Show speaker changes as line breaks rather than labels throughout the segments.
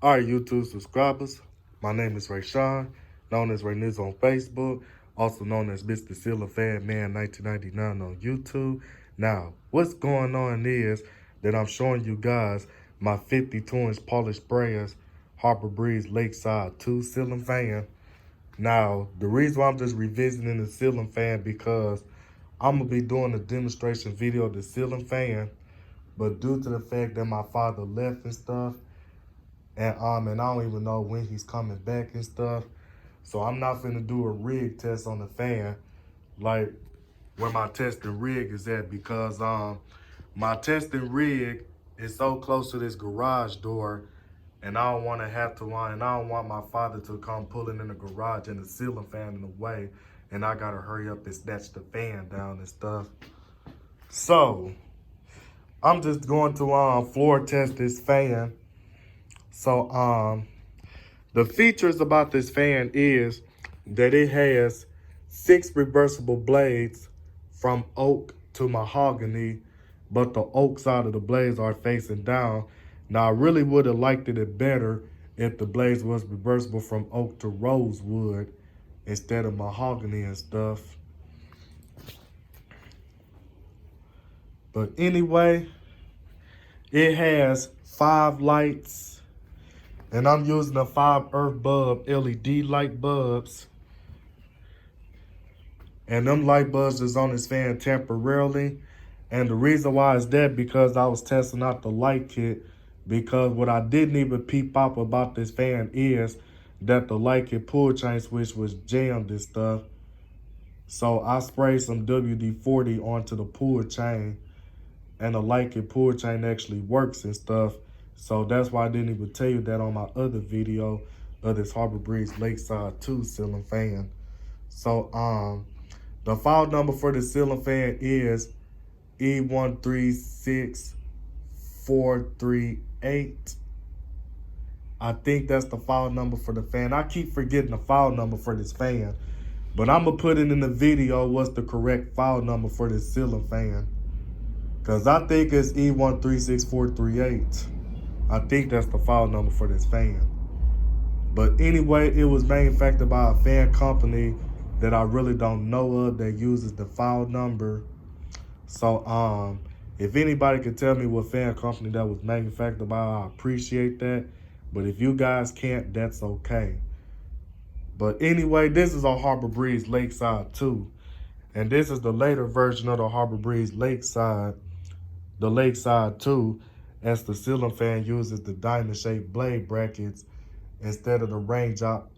All right, YouTube subscribers, my name is Rayshawn, known as Ray News on Facebook, also known as Mr. Ceiling Fan Man 1999 on YouTube. Now, what's going on is that I'm showing you guys my 52-inch polished sprayers Harbor Breeze Lakeside 2 ceiling fan. Now, the reason why I'm just revisiting the ceiling fan because I'm going to be doing a demonstration video of the ceiling fan, but due to the fact that my father left and stuff, and I don't even know when he's coming back and stuff. So I'm not finna do a rig test on the fan, like where my testing rig is at, because my testing rig is so close to this garage door, and I don't want to have to and I don't want my father to come pulling in the garage and the ceiling fan in the way, and I gotta hurry up and snatch the fan down and stuff. So I'm just going to floor test this fan. So the features about this fan is that it has 6 reversible blades from oak to mahogany, but the oak side of the blades are facing down. Now, I really would have liked it better if the blades was reversible from oak to rosewood instead of mahogany and stuff. But anyway, it has 5 lights. And I'm using the 5 Earth Bulb LED light bulbs. And them light bulbs is on this fan temporarily. And the reason why is that because I was testing out the light kit. Because what I didn't even peep out about this fan is that the light kit pull chain switch was jammed and stuff. So I sprayed some WD-40 onto the pull chain. And the light kit pull chain actually works and stuff. So that's why I didn't even tell you that on my other video of this Harbor Breeze Lakeside 2 ceiling fan. So the file number for the ceiling fan is E136438. I think that's the file number for the fan. I keep forgetting the file number for this fan, but I'm gonna put it in the video what's the correct file number for this ceiling fan. Cause I think it's E136438. I think that's the file number for this fan. But anyway, it was manufactured by a fan company that I really don't know of that uses the file number. So if anybody could tell me what fan company that was manufactured by, I appreciate that. But if you guys can't, that's okay. But anyway, this is a Harbor Breeze Lakeside 2. And this is the later version of the Harbor Breeze Lakeside, the Lakeside 2. As the ceiling fan uses the diamond-shaped blade brackets instead of the raindrop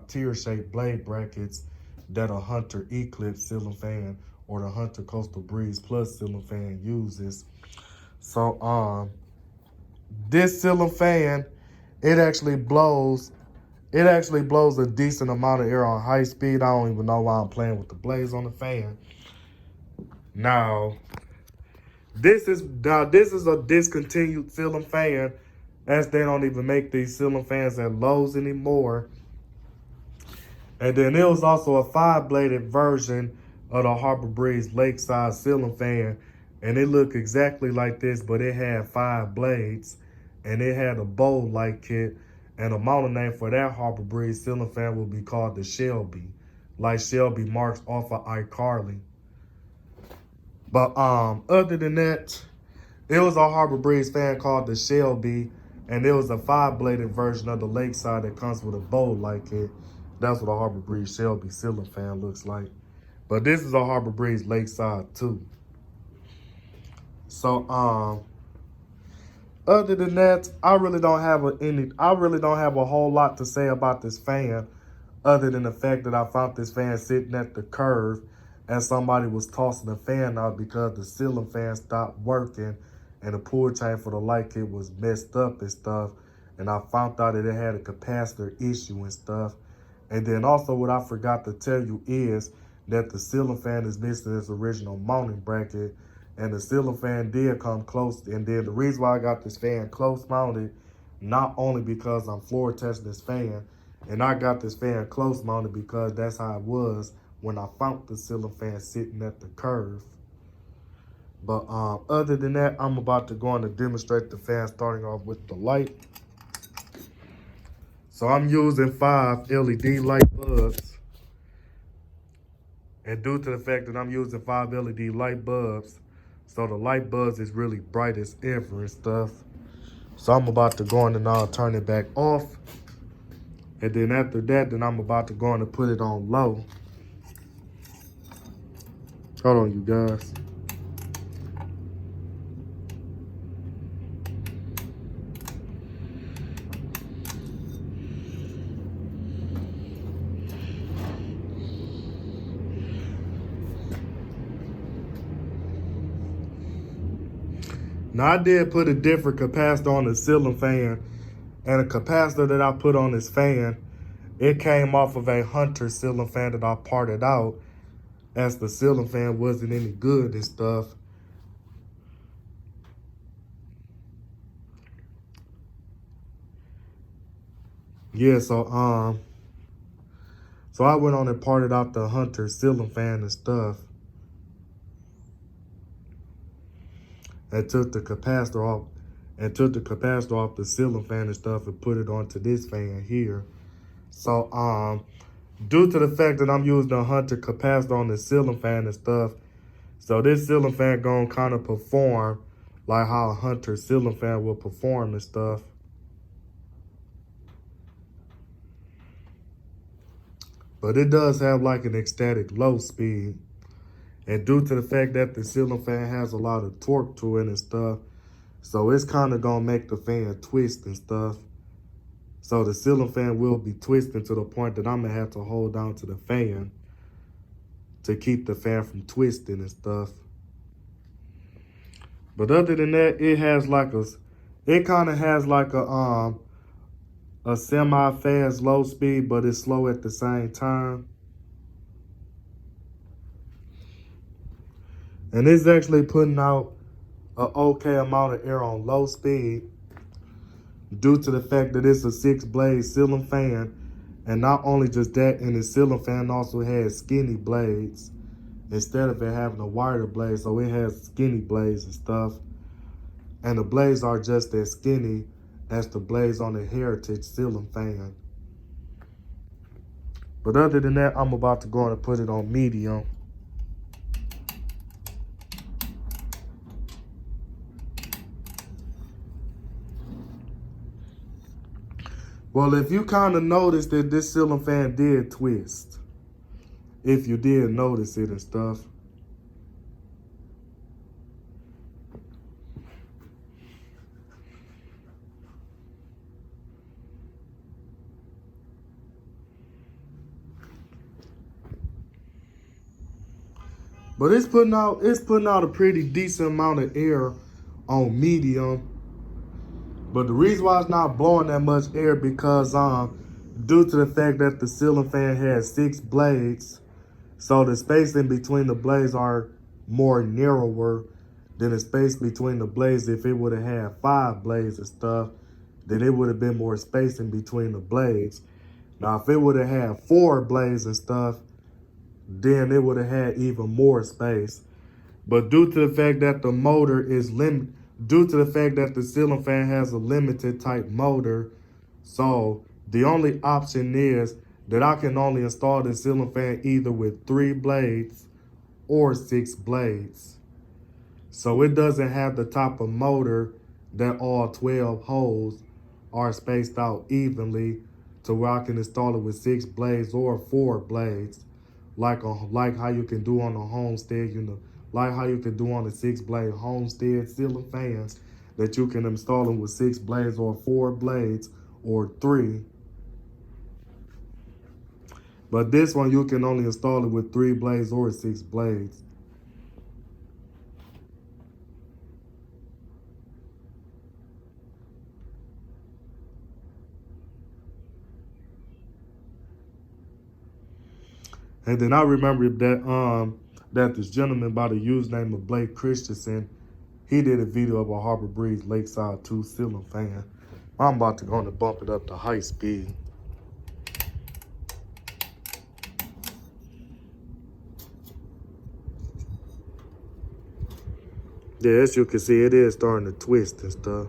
tear-shaped blade brackets that a Hunter Eclipse ceiling fan or the Hunter Coastal Breeze Plus ceiling fan uses. So this ceiling fan, it actually blows a decent amount of air on high speed. I don't even know why I'm playing with the blades on the fan. Now, this is a discontinued ceiling fan, as they don't even make these ceiling fans at Lowe's anymore. And then there was also a 5-bladed version of the Harbor Breeze Lakeside ceiling fan, and it looked exactly like this, but it had 5 blades, and it had a bow light kit, and the model name for that Harbor Breeze ceiling fan will be called the Shelby, like Shelby marks off of iCarly. But other than that, it was a Harbor Breeze fan called the Shelby, and there was a 5-bladed version of the Lakeside that comes with a bow like it. That's what a Harbor Breeze Shelby ceiling fan looks like. But this is a Harbor Breeze Lakeside 2. So other than that, I really don't have a whole lot to say about this fan, other than the fact that I found this fan sitting at the curve as somebody was tossing the fan out because the ceiling fan stopped working and the pull chain for the light kit was messed up and stuff. And I found out that it had a capacitor issue and stuff. And then also what I forgot to tell you is that the ceiling fan is missing its original mounting bracket. And the ceiling fan did come close. And then the reason why I got this fan close mounted, not only because I'm floor testing this fan, and I got this fan close mounted because that's how it was when I found the ceiling fan sitting at the curve. But other than that, I'm about to go on to demonstrate the fan, starting off with the light. So I'm using 5 LED light bulbs. And due to the fact that I'm using 5 LED light bulbs, so the light bulbs is really bright as ever and stuff. So I'm about to go in and I'll turn it back off. And then after that, then I'm about to go in and put it on low. Hold on, you guys. Now I did put a different capacitor on the ceiling fan, and the capacitor that I put on this fan, it came off of a Hunter ceiling fan that I parted out, as the ceiling fan wasn't any good and stuff. Yeah, so I went on and parted out the Hunter ceiling fan and stuff, and took the capacitor off the ceiling fan and stuff and put it onto this fan here. So due to the fact that I'm using a Hunter capacitor on the ceiling fan and stuff, so this ceiling fan gonna kind of perform like how a Hunter ceiling fan will perform and stuff. But it does have like an ecstatic low speed. And due to the fact that the ceiling fan has a lot of torque to it and stuff, so it's kind of gonna make the fan twist and stuff. So the ceiling fan will be twisting to the point that I'm gonna have to hold down to the fan to keep the fan from twisting and stuff. But other than that, it kind of has like a semi-fast low speed, but it's slow at the same time. And it's actually putting out an okay amount of air on low speed due to the fact that it's a 6-blade ceiling fan. And not only just that, and the ceiling fan also has skinny blades instead of it having a wider blade. So it has skinny blades and stuff. And the blades are just as skinny as the blades on the Heritage ceiling fan. But other than that, I'm about to go and put it on medium. Well, if you kind of noticed that this ceiling fan did twist, if you did notice it and stuff. But it's putting out a pretty decent amount of air on medium. But the reason why it's not blowing that much air because due to the fact that the ceiling fan has 6 blades, so the space in between the blades are more narrower than the space between the blades. If it would have had 5 blades and stuff, then it would have been more space in between the blades. Now, if it would have had 4 blades and stuff, then it would have had even more space. But due to the fact that the motor is due to the fact that the ceiling fan has a limited type motor, so the only option is that I can only install the ceiling fan either with 3 blades or 6 blades. So it doesn't have the type of motor that all 12 holes are spaced out evenly to where I can install it with 6 blades or 4 blades. Like how you can do on a homestead, like how you can do on a 6-blade homestead ceiling fans, that you can install them with 6 blades or 4 blades or 3. But this one you can only install it with 3 blades or 6 blades. And then I remember that this gentleman by the username of Blake Christensen, he did a video of a Harbor Breeze Lakeside 2 ceiling fan. I'm about to go and bump it up to high speed. Yeah, as you can see, it is starting to twist and stuff.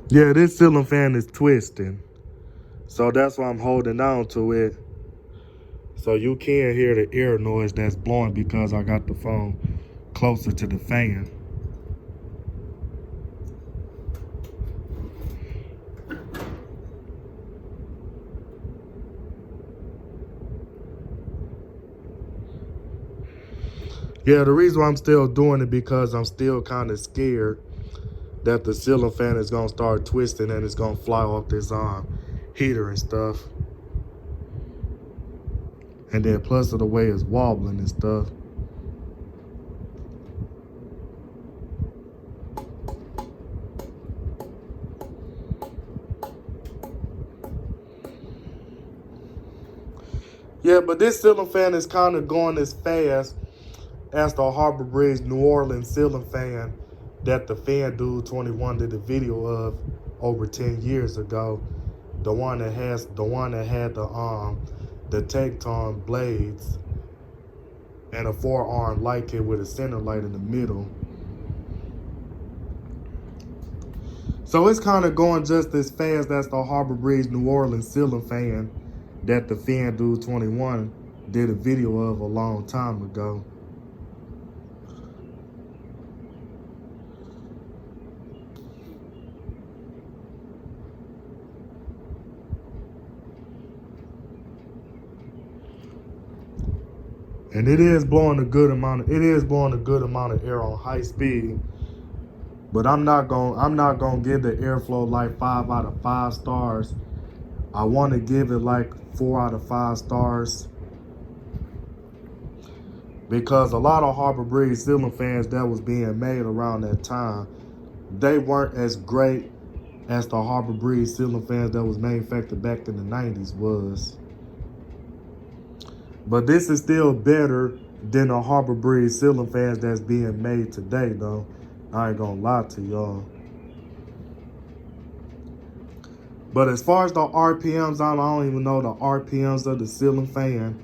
Yeah, this ceiling fan is twisting. So that's why I'm holding on to it. So you can hear the air noise that's blowing because I got the phone closer to the fan. Yeah, the reason why I'm still doing it because I'm still kind of scared that the ceiling fan is gonna start twisting and it's gonna fly off this heater and stuff. And then plus of the way it's wobbling and stuff. Yeah, but this ceiling fan is kind of going as fast as the Harbor Bridge New Orleans ceiling fan that the Fan Dude 21 did a video of over 10 years ago. The one that had the Tecton blades and a 4-arm light kit with a center light in the middle. So it's kind of going just as fast as the Harbor Bridge New Orleans ceiling fan that the Fan Dude 21 did a video of a long time ago. And it is blowing a good amount of air on high speed. But I'm not gonna give the airflow like 5 out of 5 stars. I want to give it like 4 out of 5 stars. Because a lot of Harbor Bridge ceiling fans that was being made around that time, they weren't as great as the Harbor Bridge ceiling fans that was manufactured back in the 90s was. But this is still better than the Harbor Bridge ceiling fans that's being made today, though. I ain't gonna lie to y'all. But as far as the RPMs, I don't even know the RPMs of the ceiling fan.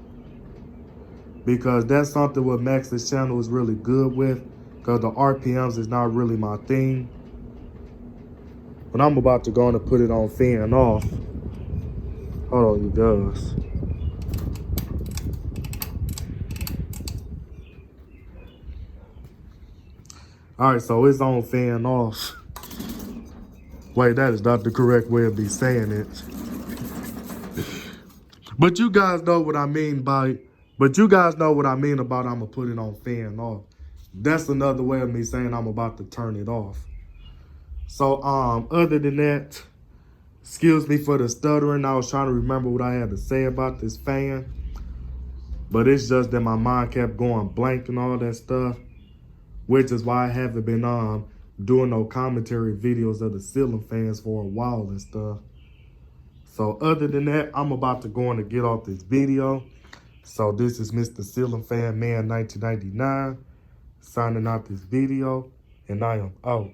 Because that's something what Max's channel is really good with. Because the RPMs is not really my thing. But I'm about to go on and put it on fan off. Hold on, you guys. Alright, so it's on fan off. Wait, that is not the correct way of me saying it. But you guys know what I mean about I'm gonna put it on fan off. That's another way of me saying I'm about to turn it off. So other than that, excuse me for the stuttering. I was trying to remember what I had to say about this fan. But it's just that my mind kept going blank and all that stuff. Which is why I haven't been doing no commentary videos of the ceiling fans for a while and stuff. So other than that, I'm about to go on and get off this video. So this is Mr. Ceiling Fan Man 1999 signing out this video, and I am out.